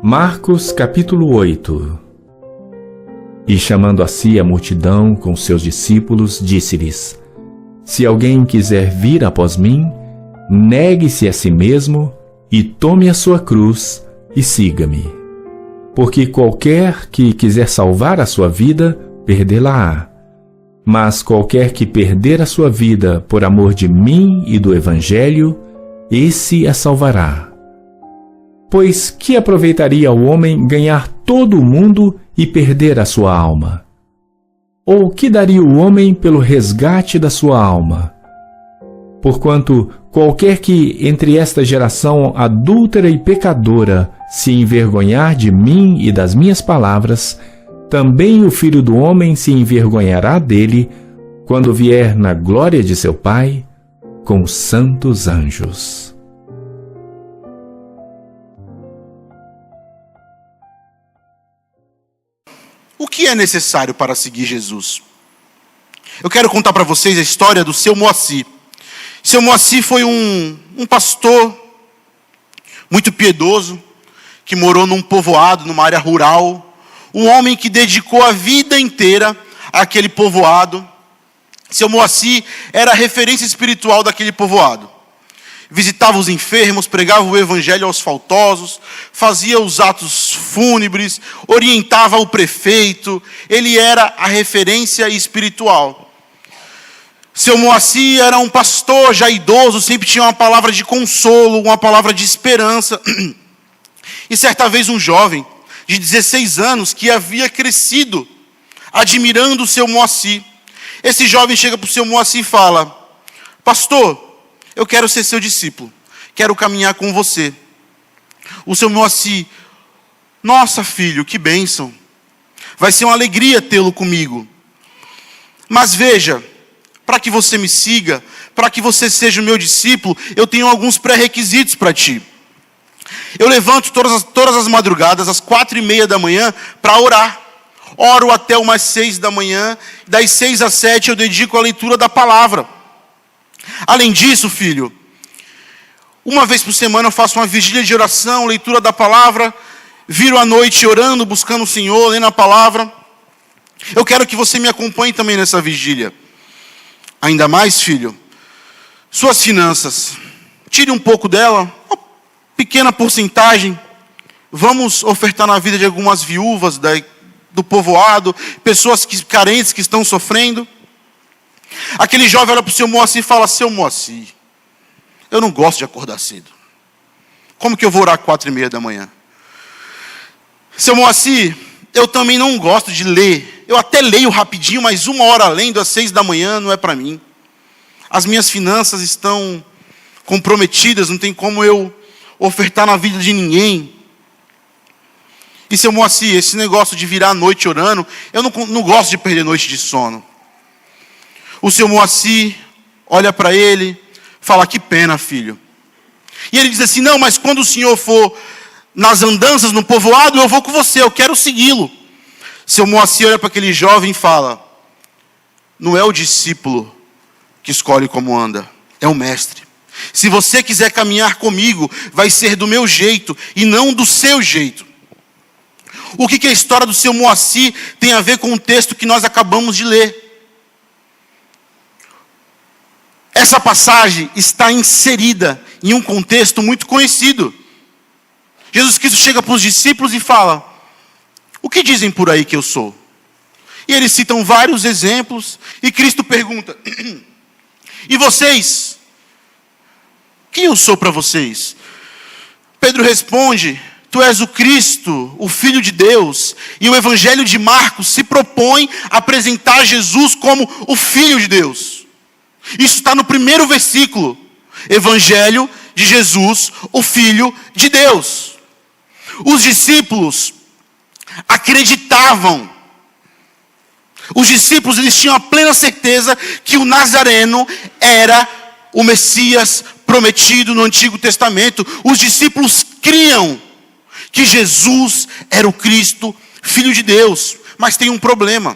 Marcos capítulo 8. E chamando a si a multidão com seus discípulos, disse-lhes: Se alguém quiser vir após mim, negue-se a si mesmo e tome a sua cruz e siga-me. Porque qualquer que quiser salvar a sua vida, perdê-la-á. Mas qualquer que perder a sua vida por amor de mim e do Evangelho, esse a salvará. Pois que aproveitaria o homem ganhar todo o mundo e perder a sua alma? Ou que daria o homem pelo resgate da sua alma? Porquanto qualquer que entre esta geração adúltera e pecadora se envergonhar de mim e das minhas palavras, também o Filho do Homem se envergonhará dele, quando vier na glória de seu Pai, com os santos anjos. O que é necessário para seguir Jesus? Eu quero contar para vocês a história do seu Moacir. Seu Moacir foi um pastor muito piedoso, que morou num povoado, numa área rural. Um homem que dedicou a vida inteira àquele povoado. Seu Moacir era a referência espiritual daquele povoado. Visitava os enfermos, pregava o evangelho aos faltosos, fazia os atos fúnebres, orientava o prefeito. Ele era a referência espiritual. Seu Moacir era um pastor já idoso, sempre tinha uma palavra de consolo, uma palavra de esperança. E certa vez um jovem de 16 anos que havia crescido admirando o seu Moacir. Esse jovem chega para o seu Moacir e fala: Pastor, eu quero ser seu discípulo, quero caminhar com você. O seu Moacir: Nossa, filho, que bênção. Vai ser uma alegria tê-lo comigo. Mas veja, para que você me siga, para que você seja o meu discípulo, eu tenho alguns pré-requisitos para ti. Eu levanto todas as madrugadas, às 4:30 da manhã, para orar. Oro até umas 6 da manhã, das 6 às 7 eu dedico à leitura da palavra. Além disso, filho, uma vez por semana eu faço uma vigília de oração, leitura da palavra, viro à noite orando, buscando o Senhor, lendo a palavra. Eu quero que você me acompanhe também nessa vigília. Ainda mais, filho, suas finanças, tire um pouco dela, uma pequena porcentagem. Vamos ofertar na vida de algumas viúvas do povoado, pessoas carentes que estão sofrendo. Aquele jovem olha para o seu Moacir e fala: Seu Moacir, eu não gosto de acordar cedo. Como que eu vou orar 4:30 da manhã? Seu Moacir, eu também não gosto de ler. Eu até leio rapidinho, mas 1 hora lendo às 6 da manhã não é para mim. As minhas finanças estão comprometidas, não tem como eu ofertar na vida de ninguém. E seu Moacir, esse negócio de virar a noite orando, eu não gosto de perder noite de sono. O seu Moacir olha para ele, fala: Que pena, filho. E ele diz assim: Não, mas quando o senhor for nas andanças no povoado, eu vou com você, eu quero segui-lo. Seu Moacir olha para aquele jovem e fala: Não é o discípulo que escolhe como anda, é o mestre. Se você quiser caminhar comigo, vai ser do meu jeito e não do seu jeito. O que a história do seu Moacir tem a ver com o texto que nós acabamos de ler? Essa passagem está inserida em um contexto muito conhecido. Jesus Cristo chega para os discípulos e fala: O que dizem por aí que eu sou? E eles citam vários exemplos. E Cristo pergunta: E vocês? Quem eu sou para vocês? Pedro responde: Tu és o Cristo, o Filho de Deus. E o Evangelho de Marcos se propõe a apresentar Jesus como o Filho de Deus. Isso está no primeiro versículo. Evangelho de Jesus, o Filho de Deus. Os discípulos acreditavam. Os discípulos, eles tinham a plena certeza que o Nazareno era o Messias prometido no Antigo Testamento. Os discípulos criam que Jesus era o Cristo, Filho de Deus. Mas tem um problema.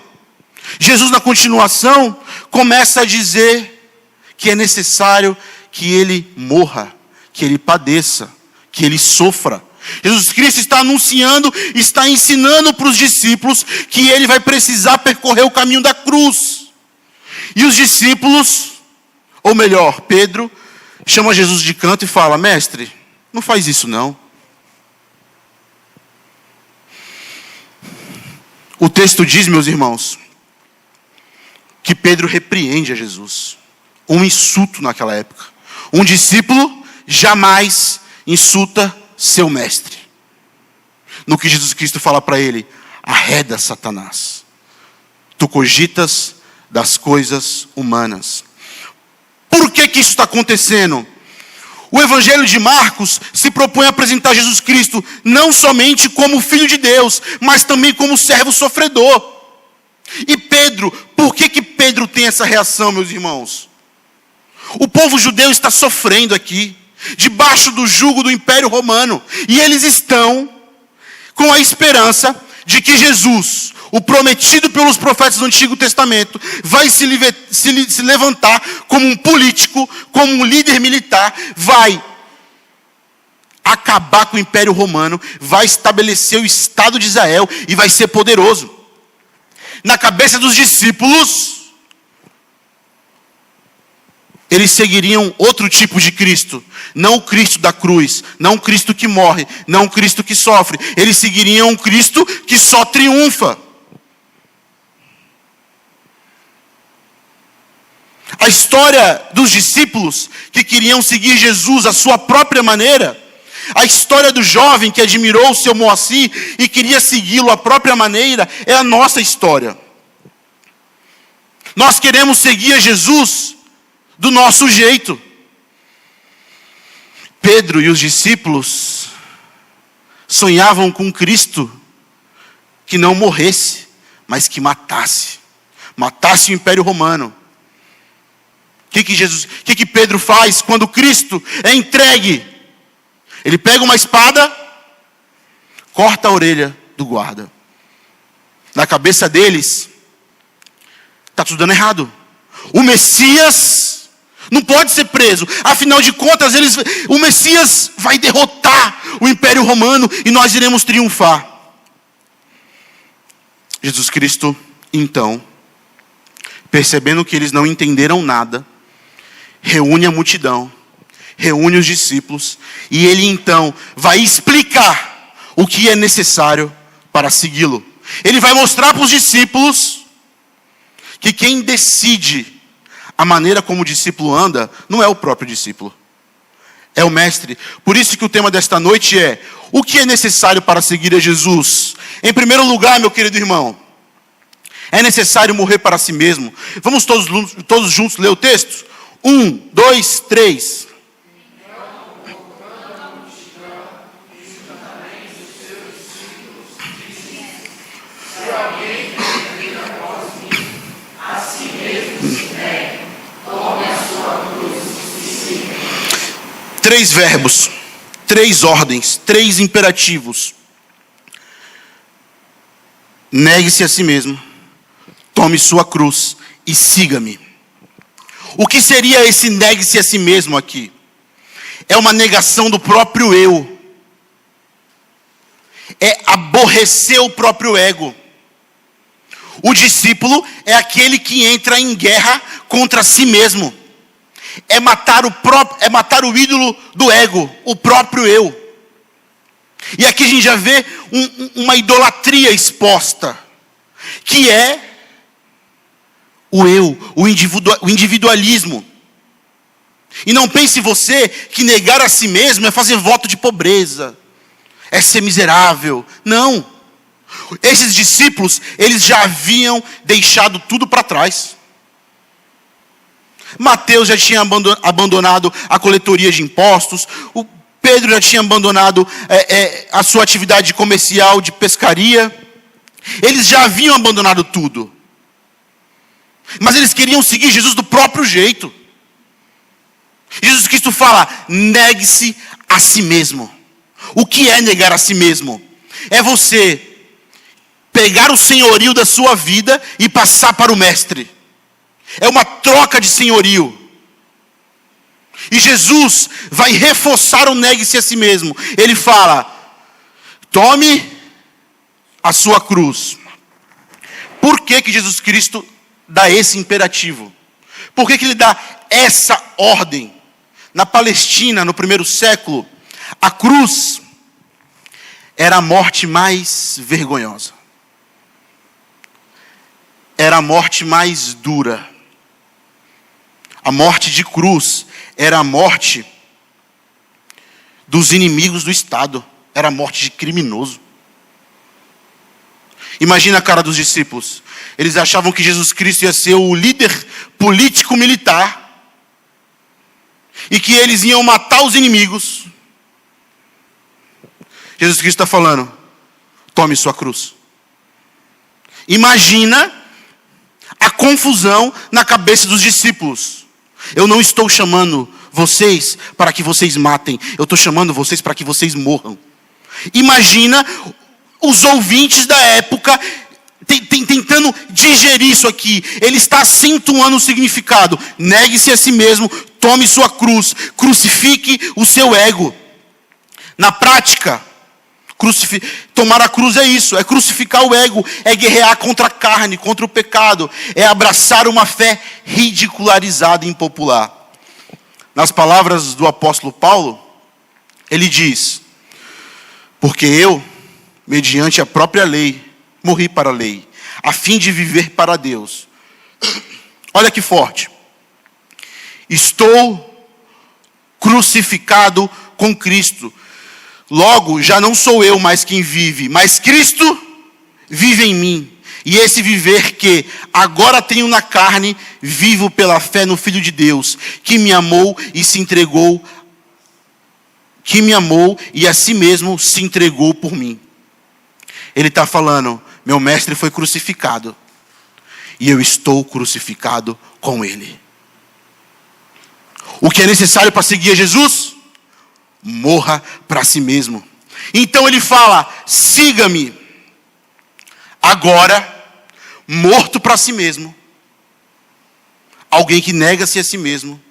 Jesus, na continuação, começa a dizer que é necessário que ele morra, que ele padeça, que ele sofra, Jesus Cristo está anunciando, está ensinando para os discípulos que ele vai precisar percorrer o caminho da cruz. E os discípulos, ou melhor, Pedro, chama Jesus de canto e fala: mestre, não faz isso não. O texto diz, meus irmãos, que Pedro repreende a Jesus. Um insulto naquela época. Um discípulo jamais insulta seu mestre. No que Jesus Cristo fala para ele: arreda, Satanás. Tu cogitas das coisas humanas. Por que isso está acontecendo? O Evangelho de Marcos se propõe a apresentar Jesus Cristo não somente como Filho de Deus, mas também como servo sofredor. E Pedro, por que Pedro tem essa reação, meus irmãos? O povo judeu está sofrendo aqui, debaixo do jugo do Império Romano, e eles estão com a esperança de que Jesus, o prometido pelos profetas do Antigo Testamento, vai se levantar como um político, como um líder militar, vai acabar com o Império Romano, vai estabelecer o Estado de Israel e vai ser poderoso. Na cabeça dos discípulos, eles seguiriam outro tipo de Cristo. Não o Cristo da cruz, não o Cristo que morre, não o Cristo que sofre. Eles seguiriam um Cristo que só triunfa. A história dos discípulos que queriam seguir Jesus à sua própria maneira, a história do jovem que admirou o seu Moacir e queria segui-lo à própria maneira, é a nossa história. Nós queremos seguir a Jesus do nosso jeito. Pedro e os discípulos sonhavam com Cristo que não morresse, mas que matasse o Império Romano. O que Pedro faz quando Cristo é entregue? Ele pega uma espada, corta a orelha do guarda. Na cabeça deles, está tudo dando errado. O Messias não pode ser preso. Afinal de contas, o Messias vai derrotar o Império Romano e nós iremos triunfar. Jesus Cristo, então, percebendo que eles não entenderam nada, reúne a multidão, reúne os discípulos, e ele então vai explicar o que é necessário para segui-lo. Ele vai mostrar para os discípulos que quem decide a maneira como o discípulo anda não é o próprio discípulo, é o mestre. Por isso que o tema desta noite é: o que é necessário para seguir a Jesus? Em primeiro lugar, meu querido irmão, é necessário morrer para si mesmo. Vamos todos juntos ler o texto? 1, 2, 3. Três verbos, 3 ordens, 3 imperativos. Negue-se a si mesmo, tome sua cruz e siga-me. O que seria esse negue-se a si mesmo aqui? É uma negação do próprio eu. É aborrecer o próprio ego. O discípulo é aquele que entra em guerra contra si mesmo. É matar o ídolo do ego, o próprio eu. E aqui a gente já vê uma idolatria exposta, que é o eu, o individualismo. E não pense você que negar a si mesmo é fazer voto de pobreza, é ser miserável. Não. Esses discípulos, eles já haviam deixado tudo para trás. Mateus já tinha abandonado a coletoria de impostos. O Pedro já tinha abandonado a sua atividade comercial de pescaria. Eles já haviam abandonado tudo. Mas eles queriam seguir Jesus do próprio jeito. Jesus Cristo fala: negue-se a si mesmo. O que é negar a si mesmo? É você pegar o senhorio da sua vida e passar para o mestre. É uma troca de senhorio. E Jesus vai reforçar o negue-se a si mesmo. Ele fala: tome a sua cruz. Por que que Jesus Cristo dá esse imperativo? Por que que ele dá essa ordem? Na Palestina, no primeiro século, a cruz era a morte mais vergonhosa. Era a morte mais dura. A morte de cruz era a morte dos inimigos do Estado. Era a morte de criminoso. Imagina a cara dos discípulos. Eles achavam que Jesus Cristo ia ser o líder político-militar e que eles iam matar os inimigos. Jesus Cristo está falando: tome sua cruz. Imagina a confusão na cabeça dos discípulos. Eu não estou chamando vocês para que vocês matem. Eu estou chamando vocês para que vocês morram. Imagina os ouvintes da época tentando digerir isso aqui. Ele está acentuando o significado. Negue-se a si mesmo, tome sua cruz, crucifique o seu ego. Na prática, tomar a cruz é isso, é crucificar o ego, é guerrear contra a carne, contra o pecado, é abraçar uma fé ridicularizada e impopular. Nas palavras do apóstolo Paulo, ele diz: porque eu, mediante a própria lei, morri para a lei, a fim de viver para Deus. Olha que forte. Estou crucificado com Cristo. Logo, já não sou eu mais quem vive, mas Cristo vive em mim. E esse viver que agora tenho na carne, vivo pela fé no Filho de Deus, que me amou e se entregou, que me amou e a si mesmo se entregou por mim. Ele está falando: meu mestre foi crucificado e eu estou crucificado com ele. O que é necessário para seguir a Jesus? Morra para si mesmo. Então ele fala: siga-me. Agora, morto para si mesmo, alguém que nega-se a si mesmo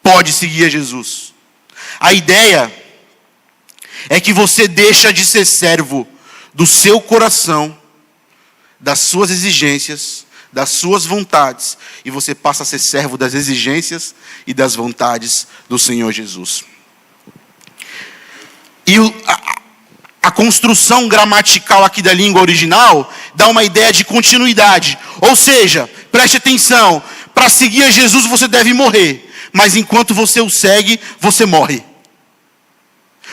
pode seguir a Jesus. A ideia é que você deixa de ser servo do seu coração, das suas exigências, das suas vontades, e você passa a ser servo das exigências e das vontades do Senhor Jesus. E a construção gramatical aqui da língua original dá uma ideia de continuidade. Ou seja, preste atenção, para seguir a Jesus você deve morrer, mas enquanto você o segue, você morre.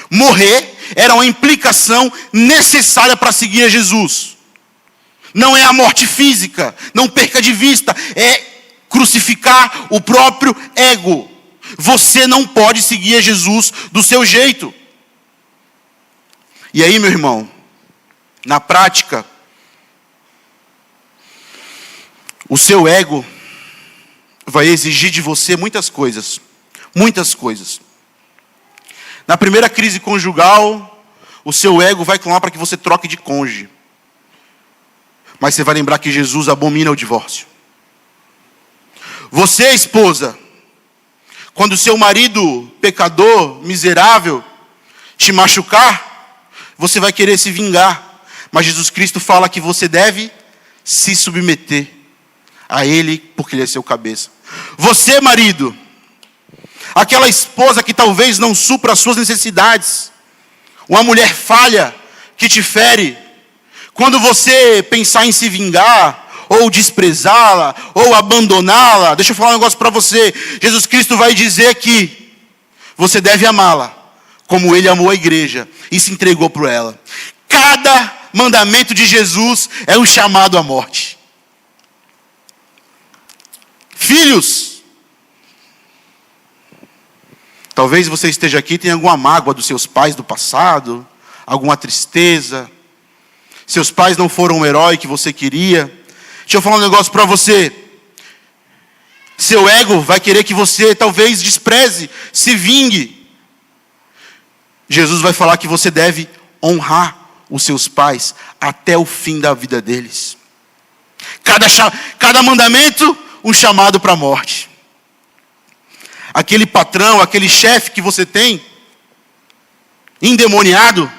Morrer era uma implicação necessária para seguir a Jesus. Não é a morte física, não perca de vista, é crucificar o próprio ego. Você não pode seguir a Jesus do seu jeito. E aí, meu irmão, na prática, o seu ego vai exigir de você muitas coisas. Muitas coisas. Na primeira crise conjugal, o seu ego vai clamar para que você troque de cônjuge. Mas você vai lembrar que Jesus abomina o divórcio. Você, esposa, quando o seu marido, pecador, miserável, te machucar, você vai querer se vingar. Mas Jesus Cristo fala que você deve se submeter a Ele, porque Ele é seu cabeça. Você, marido, aquela esposa que talvez não supra as suas necessidades, uma mulher falha que te fere, quando você pensar em se vingar, ou desprezá-la, ou abandoná-la, deixa eu falar um negócio para você. Jesus Cristo vai dizer que você deve amá-la como Ele amou a igreja e se entregou por ela. Cada mandamento de Jesus é um chamado à morte. Filhos, talvez você esteja aqui e tenha alguma mágoa dos seus pais do passado, alguma tristeza. Seus pais não foram o herói que você queria. Deixa eu falar um negócio para você. Seu ego vai querer que você talvez despreze, se vingue. Jesus vai falar que você deve honrar os seus pais até o fim da vida deles. Cada mandamento, um chamado para a morte. Aquele patrão, aquele chefe que você tem, endemoniado,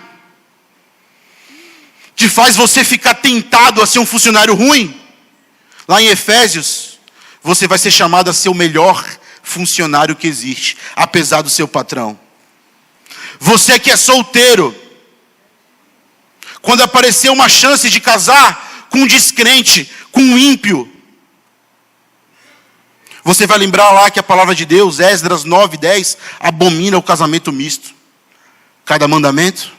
te faz você ficar tentado a ser um funcionário ruim, lá em Efésios, você vai ser chamado a ser o melhor funcionário que existe, apesar do seu patrão. Você que é solteiro, quando aparecer uma chance de casar com um descrente, com um ímpio, você vai lembrar lá que a palavra de Deus, Esdras 9:10, abomina o casamento misto. Cada mandamento,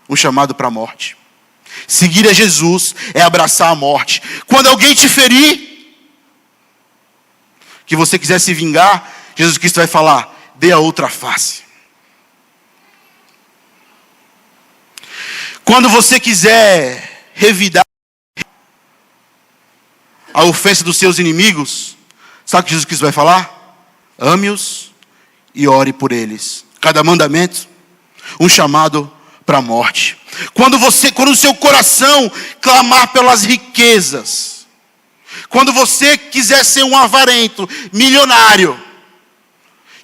um chamado para a morte. Seguir a Jesus é abraçar a morte. Quando alguém te ferir, que você quiser se vingar, Jesus Cristo vai falar, dê a outra face. Quando você quiser revidar a ofensa dos seus inimigos, sabe o que Jesus Cristo vai falar? Ame-os e ore por eles. Cada mandamento, um chamado para a morte. Quando o seu coração clamar pelas riquezas, quando você quiser ser um avarento, milionário,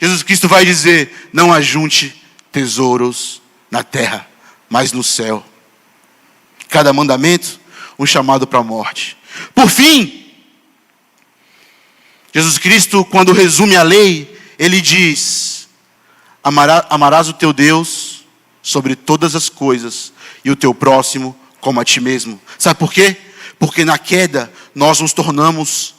Jesus Cristo vai dizer, não ajunte tesouros na terra, mas no céu. Cada mandamento, um chamado para a morte. Por fim, Jesus Cristo, quando resume a lei, ele diz, amarás o teu Deus sobre todas as coisas, e o teu próximo como a ti mesmo. Sabe por quê? Porque na queda, nós nos tornamos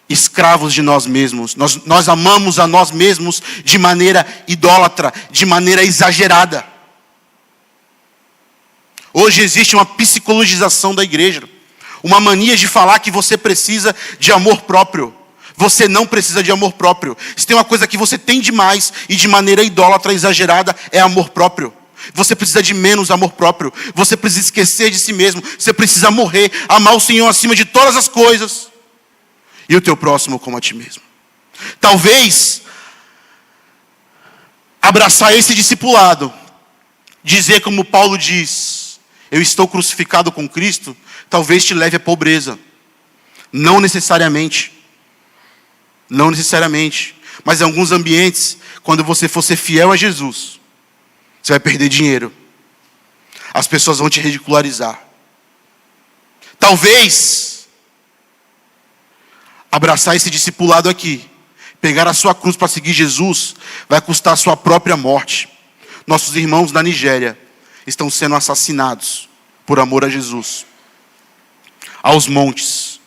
escravos de nós mesmos. Nós amamos a nós mesmos de maneira idólatra, de maneira exagerada. Hoje existe uma psicologização da igreja, uma mania de falar que você precisa de amor próprio. Você não precisa de amor próprio. Se tem uma coisa que você tem demais e de maneira idólatra, exagerada, é amor próprio. Você precisa de menos amor próprio. Você precisa esquecer de si mesmo. Você precisa morrer, amar o Senhor acima de todas as coisas. E o teu próximo como a ti mesmo. Talvez abraçar esse discipulado, dizer como Paulo diz, eu estou crucificado com Cristo, talvez te leve à pobreza. Não necessariamente. Não necessariamente. Mas em alguns ambientes, quando você for ser fiel a Jesus, você vai perder dinheiro. As pessoas vão te ridicularizar. Talvez abraçar esse discipulado aqui, pegar a sua cruz para seguir Jesus, vai custar a sua própria morte. Nossos irmãos da Nigéria estão sendo assassinados por amor a Jesus. Aos montes.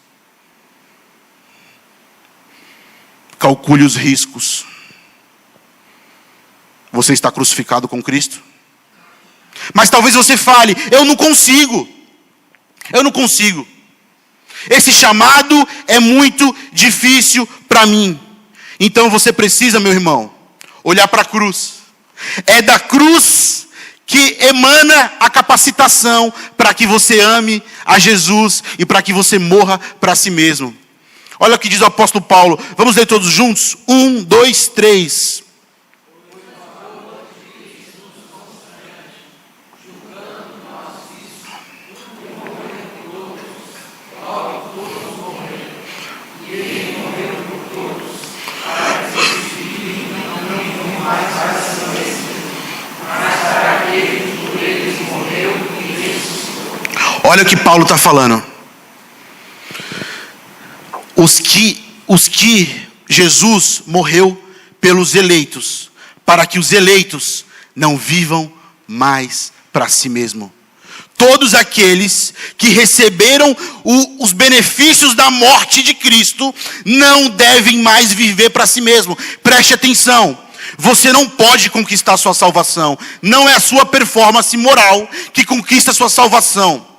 Calcule os riscos. Você está crucificado com Cristo? Mas talvez você fale, eu não consigo. Eu não consigo. Esse chamado é muito difícil para mim. Então você precisa, meu irmão, olhar para a cruz. É da cruz que emana a capacitação para que você ame a Jesus e para que você morra para si mesmo. Olha o que diz o apóstolo Paulo. Vamos ler todos juntos? 1, 2, 3. Olha o que Paulo está falando. Os que Jesus morreu pelos eleitos, para que os eleitos não vivam mais para si mesmo. Todos aqueles que receberam os benefícios da morte de Cristo, não devem mais viver para si mesmo. Preste atenção. Você não pode conquistar a sua salvação. Não é a sua performance moral que conquista a sua salvação.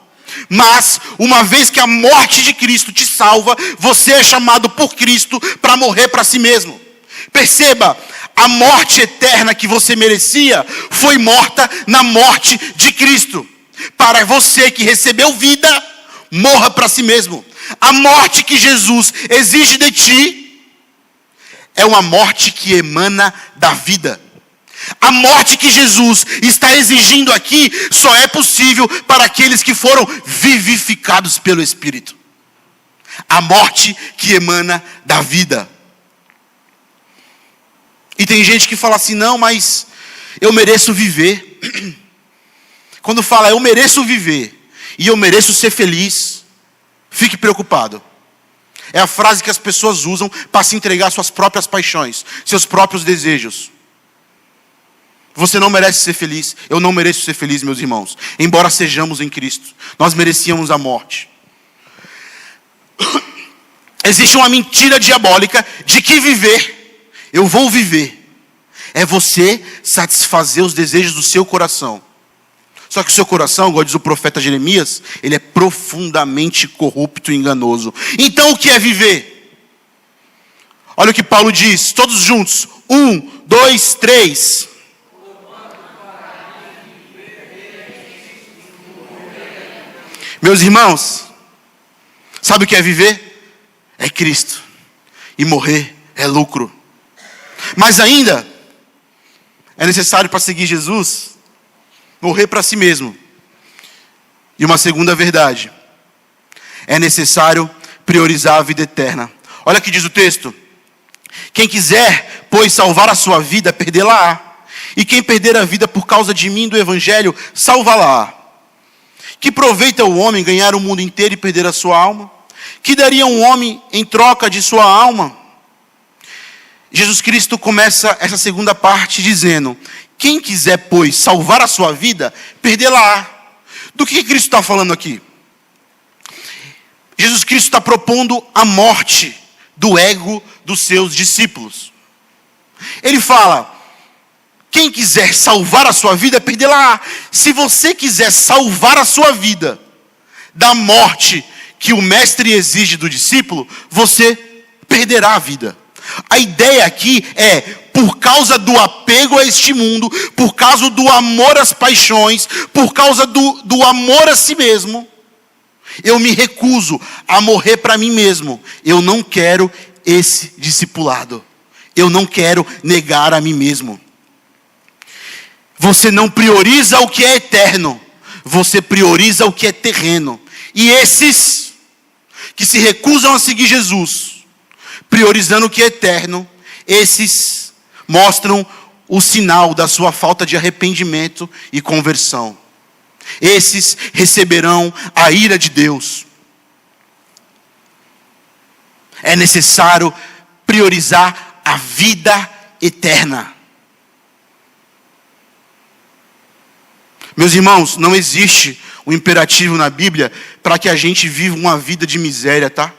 Mas, uma vez que a morte de Cristo te salva, você é chamado por Cristo para morrer para si mesmo. Perceba, a morte eterna que você merecia foi morta na morte de Cristo. Para você que recebeu vida, morra para si mesmo. A morte que Jesus exige de ti é uma morte que emana da vida. A morte que Jesus está exigindo aqui só é possível para aqueles que foram vivificados pelo Espírito. A morte que emana da vida. E tem gente que fala assim, não, mas eu mereço viver. Quando fala eu mereço viver, e eu mereço ser feliz, fique preocupado. É a frase que as pessoas usam para se entregar às suas próprias paixões, seus próprios desejos. Você não merece ser feliz, eu não mereço ser feliz, meus irmãos. Embora sejamos em Cristo, nós merecíamos a morte. Existe uma mentira diabólica de que viver, eu vou viver, é você satisfazer os desejos do seu coração. Só que o seu coração, igual diz o profeta Jeremias, ele é profundamente corrupto e enganoso. Então o que é viver? Olha o que Paulo diz, todos juntos. 1, 2, 3. Meus irmãos, sabe o que é viver? É Cristo. E morrer é lucro. Mas ainda, é necessário para seguir Jesus, morrer para si mesmo. E uma segunda verdade, é necessário priorizar a vida eterna. Olha o que diz o texto. Quem quiser, pois, salvar a sua vida, perdê-la-á. E quem perder a vida por causa de mim, do evangelho, salvá-la-á. Que proveita o homem ganhar o mundo inteiro e perder a sua alma? Que daria um homem em troca de sua alma? Jesus Cristo começa essa segunda parte dizendo: quem quiser, pois, salvar a sua vida, perdê-la-á. Do que Cristo está falando aqui? Jesus Cristo está propondo a morte do ego dos seus discípulos. Ele fala: quem quiser salvar a sua vida, perdê-la-á. Se você quiser salvar a sua vida da morte que o mestre exige do discípulo, você perderá a vida. A ideia aqui é, por causa do apego a este mundo, por causa do amor às paixões, por causa do amor a si mesmo, eu me recuso a morrer para mim mesmo. Eu não quero esse discipulado. Eu não quero negar a mim mesmo. Você não prioriza o que é eterno, você prioriza o que é terreno. E esses que se recusam a seguir Jesus, priorizando o que é eterno, esses mostram o sinal da sua falta de arrependimento e conversão. Esses receberão a ira de Deus. É necessário priorizar a vida eterna. Meus irmãos, não existe um imperativo na Bíblia para que a gente viva uma vida de miséria, tá?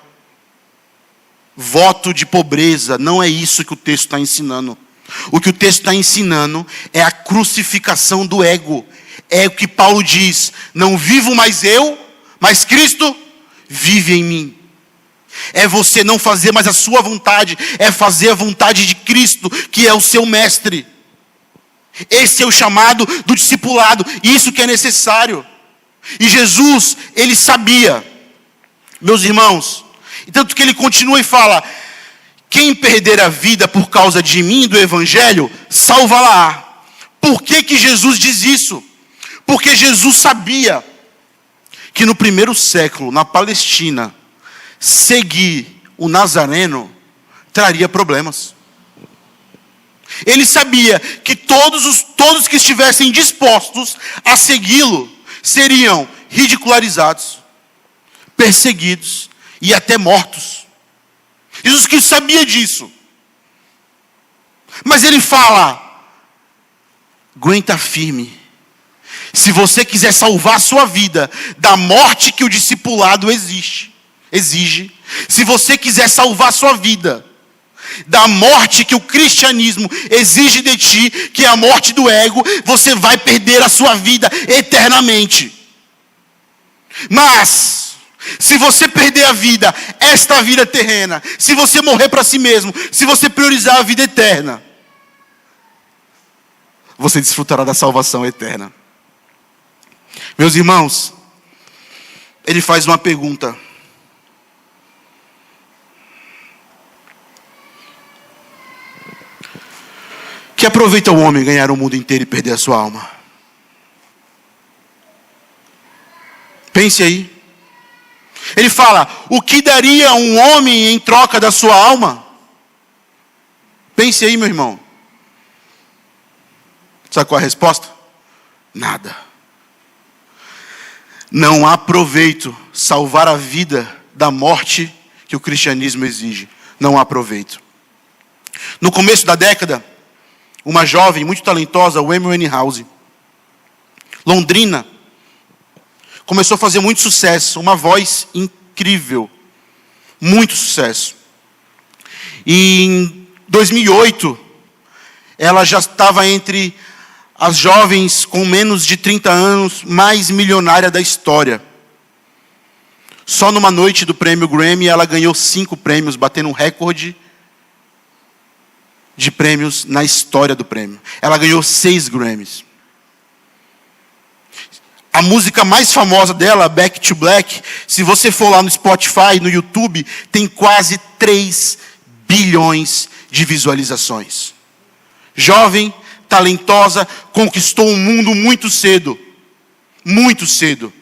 Voto de pobreza, não é isso que o texto está ensinando. O que o texto está ensinando é a crucificação do ego. É o que Paulo diz: não vivo mais eu, mas Cristo vive em mim. É você não fazer mais a sua vontade, é fazer a vontade de Cristo, que é o seu mestre. Esse é o chamado do discipulado, isso que é necessário. E Jesus, ele sabia, meus irmãos, e tanto que ele continua e fala: quem perder a vida por causa de mim, do evangelho, salva-la. Por que Jesus diz isso? Porque Jesus sabia que no primeiro século, na Palestina, seguir o Nazareno traria problemas. Ele sabia que todos que estivessem dispostos a segui-lo seriam ridicularizados, perseguidos e até mortos. Jesus Cristo sabia disso. Mas ele fala: aguenta firme. Se você quiser salvar a sua vida da morte que o discipulado exige, se você quiser salvar a sua vida da morte que o cristianismo exige de ti, que é a morte do ego, você vai perder a sua vida eternamente. Mas se você perder a vida, esta vida terrena, se você morrer para si mesmo, se você priorizar a vida eterna, você desfrutará da salvação eterna. Meus irmãos, ele faz uma pergunta: que aproveita o homem ganhar o mundo inteiro e perder a sua alma? Pense aí. Ele fala: o que daria um homem em troca da sua alma? Pense aí, meu irmão. Sabe qual é a resposta? Nada. Não há proveito salvar a vida da morte que o cristianismo exige. Não há proveito. No começo da década, uma jovem muito talentosa, Amy Winehouse, Londrina, começou a fazer muito sucesso. Uma voz incrível. Muito sucesso. E em 2008, ela já estava entre as jovens com menos de 30 anos mais milionária da história. Só numa noite do prêmio Grammy, ela ganhou 5 prêmios, batendo um recorde de prêmios na história do prêmio. Ela ganhou 6 Grammys. A música mais famosa dela, Back to Black, se você for lá no Spotify, no YouTube, tem quase 3 bilhões de visualizações. Jovem, talentosa, conquistou o mundo muito cedo. Muito cedo.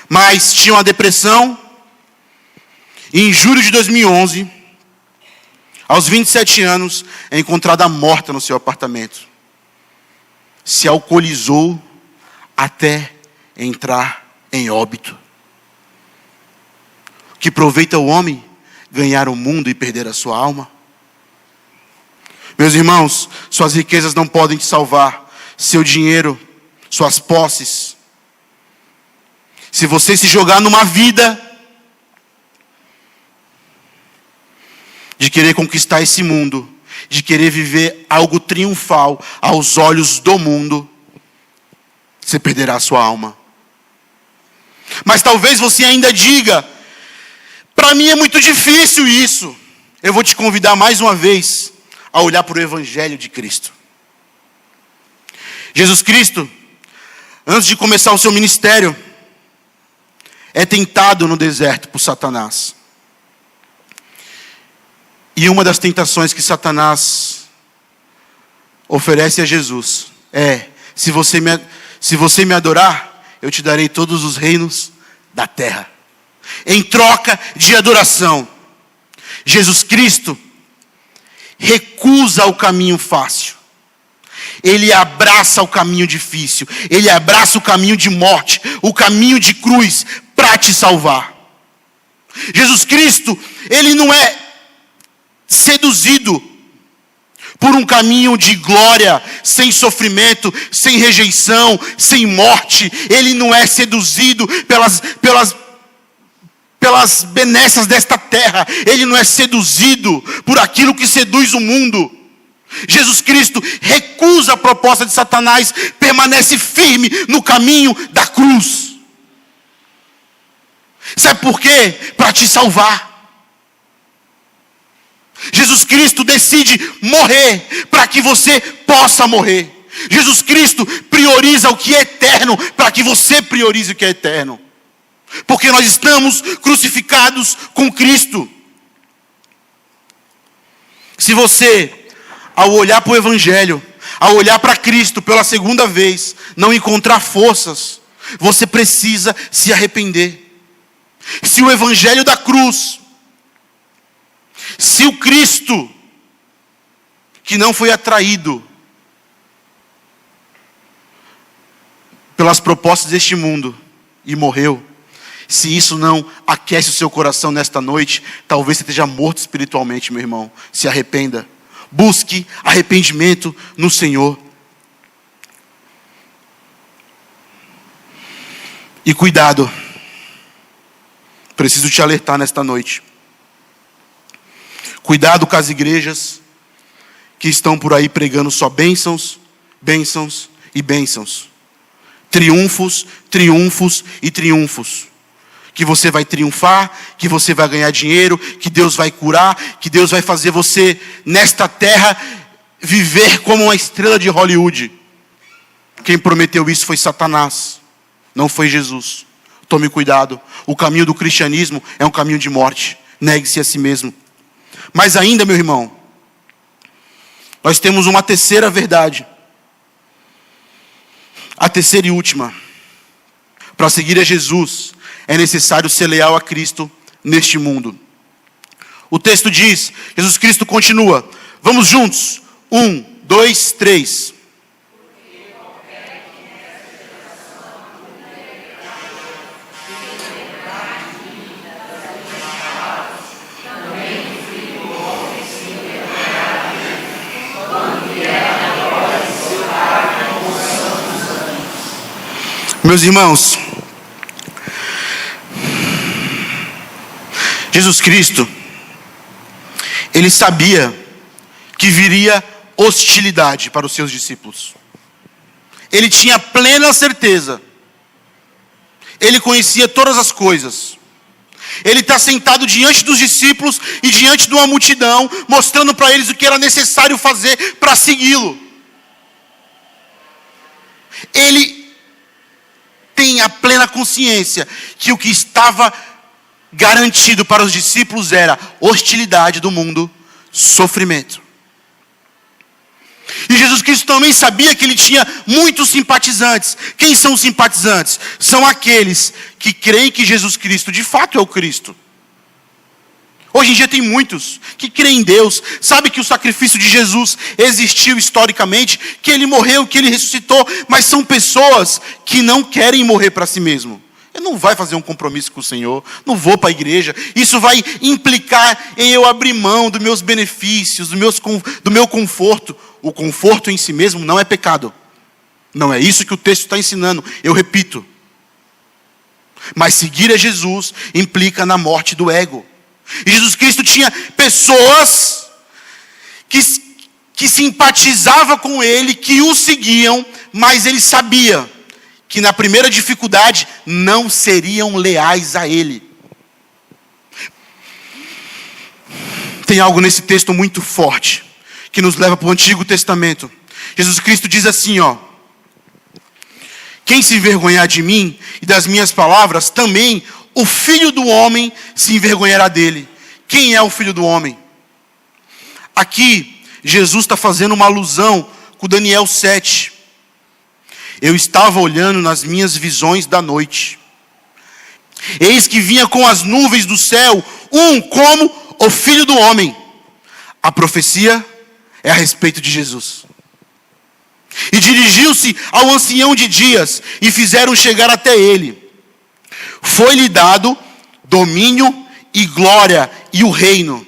Mas tinha uma depressão. E em julho de 2011, aos 27 anos, é encontrada morta no seu apartamento. Se alcoolizou até entrar em óbito. Que aproveita o homem ganhar o mundo e perder a sua alma? Meus irmãos, suas riquezas não podem te salvar. Seu dinheiro, suas posses. Se você se jogar numa vida de querer conquistar esse mundo, de querer viver algo triunfal aos olhos do mundo, você perderá a sua alma. Mas talvez você ainda diga: para mim é muito difícil isso. Eu vou te convidar mais uma vez a olhar para o Evangelho de Cristo. Jesus Cristo, antes de começar o seu ministério, é tentado no deserto por Satanás. E uma das tentações que Satanás oferece a Jesus é: se você me adorar, eu te darei todos os reinos da terra. Em troca de adoração. Jesus Cristo recusa o caminho fácil. Ele abraça o caminho difícil. Ele abraça o caminho de morte, o caminho de cruz, para te salvar. Jesus Cristo, ele não é seduzido por um caminho de glória, sem sofrimento, sem rejeição, sem morte. Ele não é seduzido pelas benesses desta terra. Ele não é seduzido por aquilo que seduz o mundo. Jesus Cristo recusa a proposta de Satanás, permanece firme no caminho da cruz. Sabe por quê? Para te salvar. Jesus Cristo decide morrer para que você possa morrer. Jesus Cristo prioriza o que é eterno para que você priorize o que é eterno. Porque nós estamos crucificados com Cristo. Se você, ao olhar para o Evangelho, ao olhar para Cristo pela segunda vez, não encontrar forças, você precisa se arrepender. Se o Evangelho da cruz, se o Cristo que não foi atraído pelas propostas deste mundo e morreu, se isso não aquece o seu coração nesta noite, talvez você esteja morto espiritualmente, meu irmão. Se arrependa. Busque arrependimento no Senhor. E cuidado. Preciso te alertar nesta noite. Cuidado com as igrejas que estão por aí pregando só bênçãos, bênçãos e bênçãos. Triunfos, triunfos e triunfos. Que você vai triunfar, que você vai ganhar dinheiro, que Deus vai curar, que Deus vai fazer você, nesta terra, viver como uma estrela de Hollywood. Quem prometeu isso foi Satanás, não foi Jesus. Tome cuidado. O caminho do cristianismo é um caminho de morte. Negue-se a si mesmo. Mas ainda, meu irmão, nós temos uma terceira verdade. A terceira e última. Para seguir a Jesus, é necessário ser leal a Cristo neste mundo. O texto diz, Jesus Cristo continua. Vamos juntos. 1, 2, 3. Meus irmãos, Jesus Cristo, ele sabia que viria hostilidade para os seus discípulos. Ele tinha plena certeza. Ele conhecia todas as coisas. Ele está sentado diante dos discípulos e diante de uma multidão, mostrando para eles o que era necessário fazer para segui-lo. Ele tem a plena consciência que o que estava garantido para os discípulos era hostilidade do mundo, sofrimento. E Jesus Cristo também sabia que ele tinha muitos simpatizantes. Quem são os simpatizantes? São aqueles que creem que Jesus Cristo de fato é o Cristo. Hoje em dia tem muitos que creem em Deus, sabem que o sacrifício de Jesus existiu historicamente, que ele morreu, que ele ressuscitou, mas são pessoas que não querem morrer para si mesmo. Eu não vou fazer um compromisso com o Senhor, não vou para a igreja, isso vai implicar em eu abrir mão dos meus benefícios, do meu conforto. O conforto em si mesmo não é pecado. Não é isso que o texto está ensinando, eu repito. Mas seguir a Jesus implica na morte do ego. E Jesus Cristo tinha pessoas que simpatizavam com ele, que o seguiam, mas ele sabia que na primeira dificuldade não seriam leais a ele. Tem algo nesse texto muito forte, que nos leva para o Antigo Testamento. Jesus Cristo diz assim, quem se envergonhar de mim e das minhas palavras, também o Filho do Homem se envergonhará dele. Quem é o Filho do Homem? Aqui, Jesus está fazendo uma alusão com Daniel 7. Eu estava olhando nas minhas visões da noite. Eis que vinha com as nuvens do céu, um como o Filho do Homem. A profecia é a respeito de Jesus. E dirigiu-se ao ancião de dias, e fizeram chegar até ele. Foi-lhe dado domínio e glória e o reino,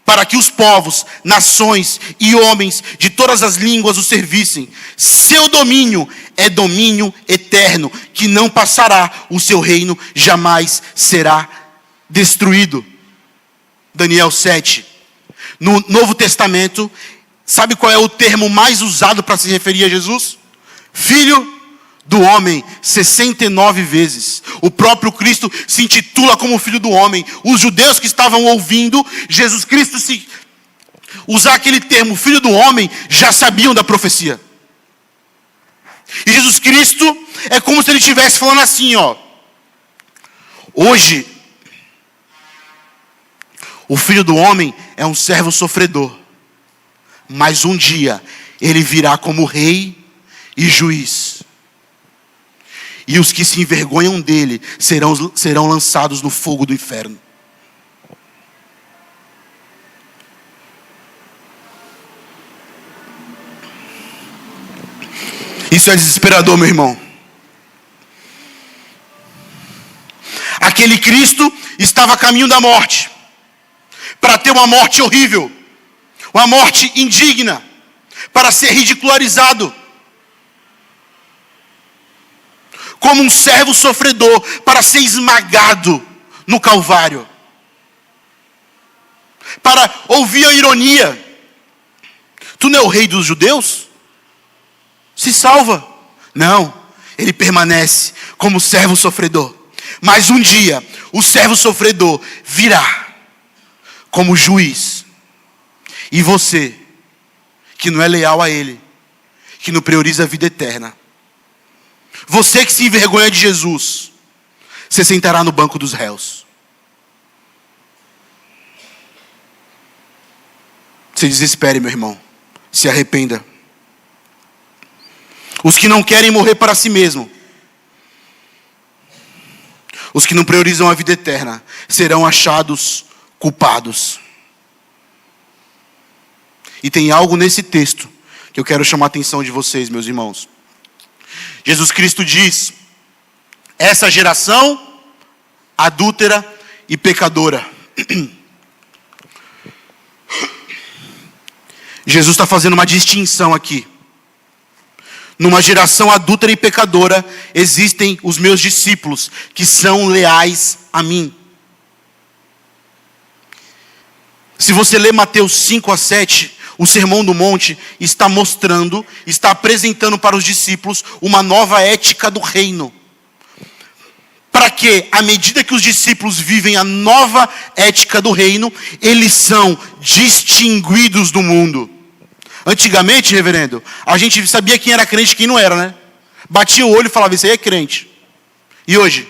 para que os povos, nações e homens de todas as línguas o servissem. Seu domínio é domínio eterno, que não passará, o seu reino jamais será destruído. Daniel 7. No Novo Testamento, sabe qual é o termo mais usado para se referir a Jesus? Filho do homem, 69 vezes. O próprio Cristo se intitula como Filho do Homem. Os judeus que estavam ouvindo Jesus Cristo usar aquele termo, Filho do Homem, já sabiam da profecia. E Jesus Cristo é como se ele estivesse falando assim, hoje, o Filho do Homem é um servo sofredor, mas um dia ele virá como rei e juiz. E os que se envergonham dele serão lançados no fogo do inferno. Isso é desesperador, meu irmão. Aquele Cristo estava a caminho da morte, para ter uma morte horrível, uma morte indigna, para ser ridicularizado, como um servo sofredor, para ser esmagado no Calvário, para ouvir a ironia: tu não é o rei dos judeus? Se salva. Não, ele permanece como servo sofredor. Mas um dia, o servo sofredor virá como juiz. E você, que não é leal a ele, que não prioriza a vida eterna, você que se envergonha de Jesus, você sentará no banco dos réus. Se desespere, meu irmão. Se arrependa. Os que não querem morrer para si mesmo, os que não priorizam a vida eterna, serão achados culpados. E tem algo nesse texto que eu quero chamar a atenção de vocês, meus irmãos. Jesus Cristo diz: essa geração adúltera e pecadora. Jesus está fazendo uma distinção aqui. Numa geração adúltera e pecadora, existem os meus discípulos, que são leais a mim. Se você ler Mateus 5 a 7, o Sermão do Monte está mostrando, está apresentando para os discípulos uma nova ética do reino. Para que, à medida que os discípulos vivem a nova ética do reino, eles são distinguidos do mundo. Antigamente, reverendo, a gente sabia quem era crente e quem não era, né? Batia o olho e falava, isso aí é crente. E hoje?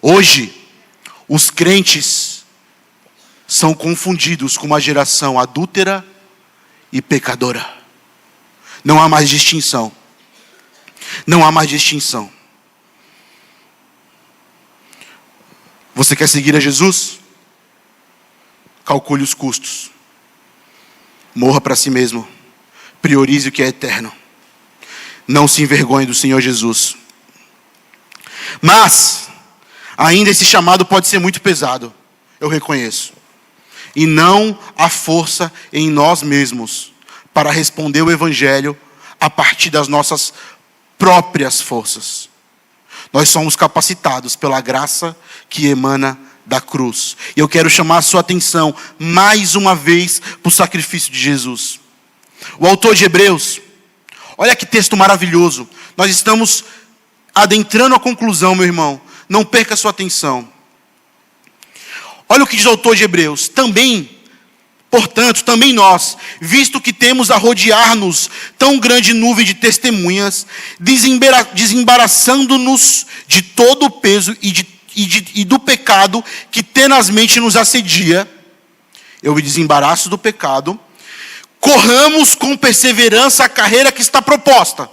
Hoje, os crentes são confundidos com uma geração adúltera e pecadora. Não há mais distinção. Não há mais distinção. Você quer seguir a Jesus? Calcule os custos. Morra para si mesmo. Priorize o que é eterno. Não se envergonhe do Senhor Jesus. Mas, ainda esse chamado pode ser muito pesado. Eu reconheço. E não há força em nós mesmos para responder o Evangelho a partir das nossas próprias forças. Nós somos capacitados pela graça que emana da cruz. E eu quero chamar a sua atenção mais uma vez para o sacrifício de Jesus. O autor de Hebreus, olha que texto maravilhoso. Nós estamos adentrando a conclusão, meu irmão. Não perca a sua atenção. Olha o que diz o autor de Hebreus. Portanto, também nós, visto que temos a rodear-nos tão grande nuvem de testemunhas, desembaraçando-nos de todo o peso e do pecado que tenazmente nos assedia, eu me desembaraço do pecado, corramos com perseverança a carreira que está proposta.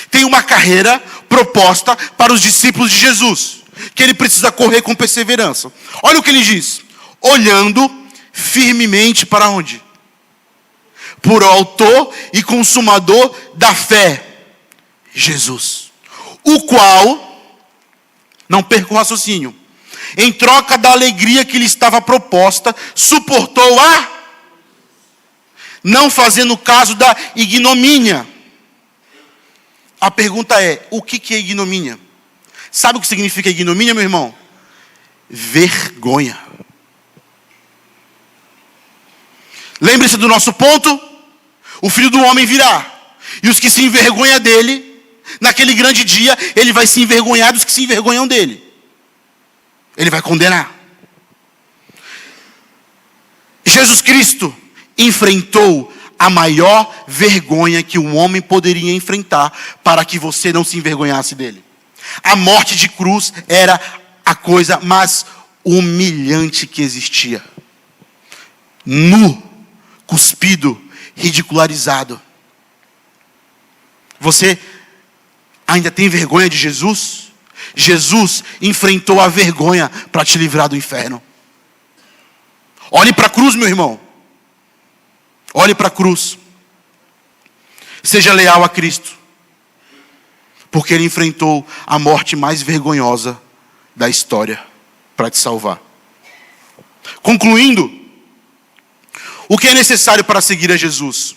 Tem uma carreira proposta para os discípulos de Jesus, que ele precisa correr com perseverança. Olha o que ele diz, olhando firmemente para onde? Por autor e consumador da fé, Jesus, o qual, não perca o raciocínio, em troca da alegria que lhe estava proposta, suportou não fazendo caso da ignomínia. A pergunta é, o que é ignomínia? Sabe o que significa ignomínia, meu irmão? Vergonha. Lembre-se do nosso ponto, o Filho do Homem virá, e os que se envergonham dele, naquele grande dia, ele vai se envergonhar dos que se envergonham dele. Ele vai condenar. Jesus Cristo enfrentou a maior vergonha que um homem poderia enfrentar para que você não se envergonhasse dele. A morte de cruz era a coisa mais humilhante que existia. Nu, cuspido, ridicularizado. Você ainda tem vergonha de Jesus? Jesus enfrentou a vergonha para te livrar do inferno. Olhe para a cruz, meu irmão. Olhe para a cruz. Seja leal a Cristo. Porque ele enfrentou a morte mais vergonhosa da história para te salvar. Concluindo, o que é necessário para seguir a Jesus?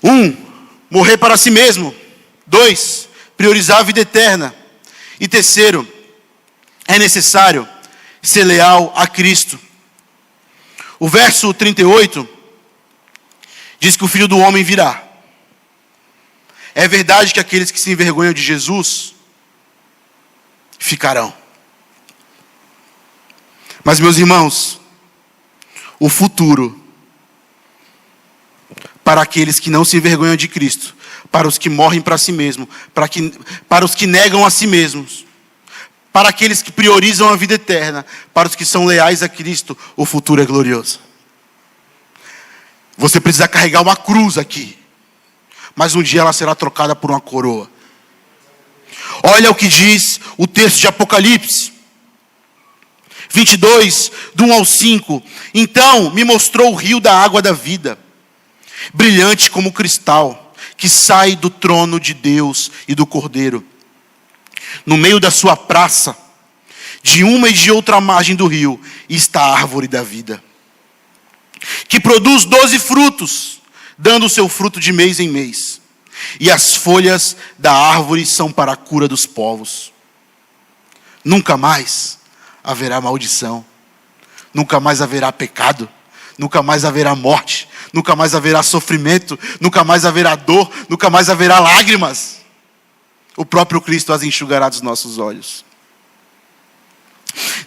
1. Morrer para si mesmo. 2. Priorizar a vida eterna. E 3. É necessário ser leal a Cristo. O verso 38 diz que o Filho do Homem virá. É verdade que aqueles que se envergonham de Jesus ficarão. Mas, meus irmãos, o futuro para aqueles que não se envergonham de Cristo, para os que morrem para si mesmos, para os que negam a si mesmos, para aqueles que priorizam a vida eterna, para os que são leais a Cristo, o futuro é glorioso. Você precisa carregar uma cruz aqui, mas um dia ela será trocada por uma coroa. Olha o que diz o texto de Apocalipse 22, do 1 ao 5. Então me mostrou o rio da água da vida, brilhante como cristal, que sai do trono de Deus e do Cordeiro. No meio da sua praça, de uma e de outra margem do rio, está a árvore da vida, que produz 12 frutos, dando o seu fruto de mês em mês. E as folhas da árvore são para a cura dos povos. Nunca mais haverá maldição. Nunca mais haverá pecado. Nunca mais haverá morte. Nunca mais haverá sofrimento. Nunca mais haverá dor. Nunca mais haverá lágrimas. O próprio Cristo as enxugará dos nossos olhos.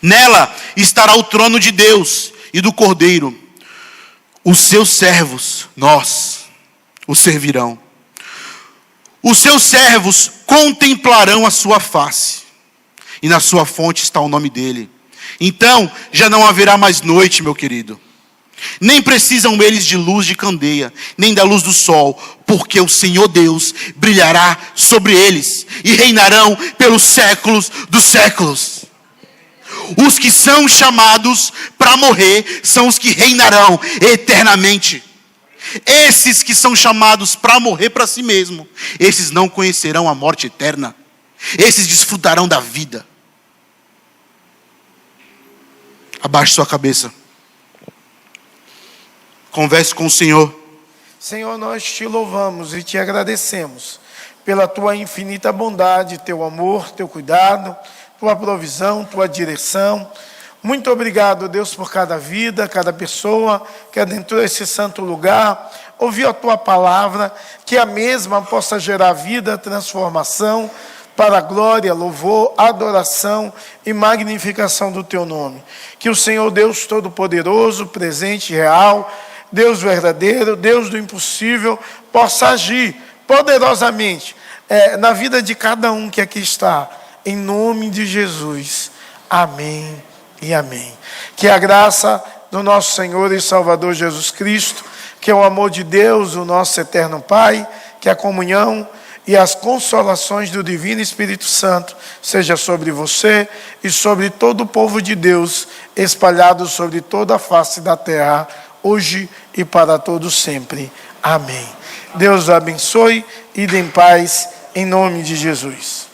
Nela estará o trono de Deus e do Cordeiro. Os seus servos, nós, o servirão. Os seus servos contemplarão a sua face. E na sua fonte está o nome dele. Então já não haverá mais noite, meu querido. Nem precisam eles de luz de candeia, nem da luz do sol, porque o Senhor Deus brilhará sobre eles e reinarão pelos séculos dos séculos. Os que são chamados para morrer são os que reinarão eternamente. Esses que são chamados para morrer para si mesmo, esses não conhecerão a morte eterna. Esses desfrutarão da vida. Abaixe sua cabeça. Converse com o Senhor. Senhor, nós te louvamos e te agradecemos pela tua infinita bondade, teu amor, teu cuidado, tua provisão, tua direção. Muito obrigado, Deus, por cada vida, cada pessoa que adentrou esse santo lugar, ouviu a tua palavra, que a mesma possa gerar vida, transformação, para a glória, louvor, adoração e magnificação do teu nome. Que o Senhor Deus Todo-Poderoso, presente e real, Deus verdadeiro, Deus do impossível, possa agir poderosamente na vida de cada um que aqui está, em nome de Jesus. Amém e amém. Que a graça do nosso Senhor e Salvador Jesus Cristo, que é o amor de Deus, o nosso eterno Pai, que a comunhão e as consolações do Divino Espírito Santo seja sobre você e sobre todo o povo de Deus, espalhado sobre toda a face da terra, hoje e para todos sempre. Amém. Deus o abençoe e dê em paz, em nome de Jesus.